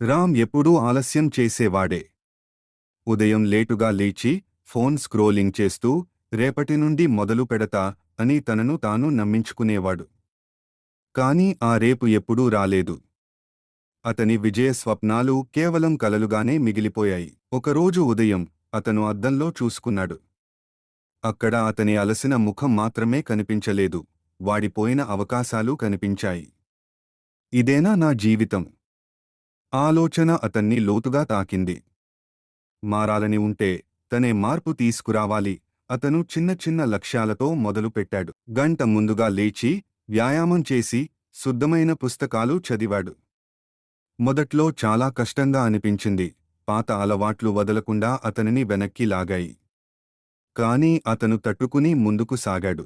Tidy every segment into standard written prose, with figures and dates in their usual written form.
రామ్ ఎప్పుడూ ఆలస్యం చేసేవాడే. ఉదయం లేటుగా లేచి ఫోన్ స్క్రోలింగ్ చేస్తూ రేపటి నుండి మొదలు పెడతా అని తనను తాను నమ్మించుకునేవాడు. కాని ఆ రేపు ఎప్పుడూ రాలేదు. అతని విజయ స్వప్నాలు కేవలం కలలుగానే మిగిలిపోయాయి. ఒకరోజు ఉదయం అతను అద్దంలో చూసుకున్నాడు. అక్కడ అతని అలసిన ముఖం మాత్రమే కనిపించలేదు, వాడిపోయిన అవకాశాలు కనిపించాయి. ఇదేనా నా జీవితం? ఆలోచన అతన్ని లోతుగా తాకింది. మారాలని ఉంటే తనే మార్పు తీసుకురావాలి. అతను చిన్న చిన్న లక్ష్యాలతో మొదలుపెట్టాడు. గంట ముందుగా లేచి వ్యాయామం చేసి శుద్ధమైన పుస్తకాలు చదివాడు. మొదట్లో చాలా కష్టంగా అనిపించింది. పాత అలవాట్లు వదలకుండా అతనిని వెనక్కి లాగాయి. కానీ అతను తట్టుకుని ముందుకు సాగాడు.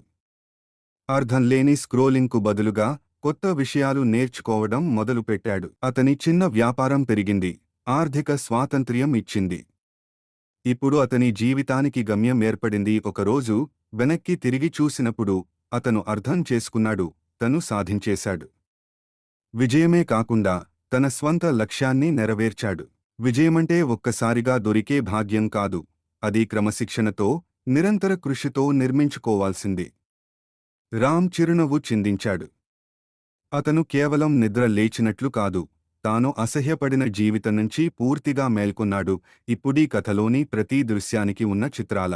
అర్థంలేని స్క్రోలింగ్కు బదులుగా కొత్త విషయాలు నేర్చుకోవడం మొదలుపెట్టాడు. అతని చిన్న వ్యాపారం పెరిగింది, ఆర్థిక స్వాతంత్ర్యం ఇచ్చింది. ఇప్పుడు అతని జీవితానికి గమ్యం ఏర్పడింది. ఒకరోజు వెనక్కి తిరిగి చూసినప్పుడు అతను అర్థం చేసుకున్నాడు, తను సాధించేశాడు. విజయమే కాకుండా తన స్వంత లక్ష్యాన్ని నెరవేర్చాడు. విజయమంటే ఒక్కసారిగా దొరికే భాగ్యం కాదు, అది క్రమశిక్షణతో, నిరంతర కృషితో నిర్మించుకోవాల్సింది. రామ్ చిరునవ్వు చిందించాడు. అతను కేవలం నిద్ర లేచినట్లు కాదు, తాను అసహ్యపడిన జీవితం నుంచి పూర్తిగా మేల్కొన్నాడు. ఇప్పుడీ కథలోని ప్రతి దృశ్యానికి ఉన్న చిత్రాల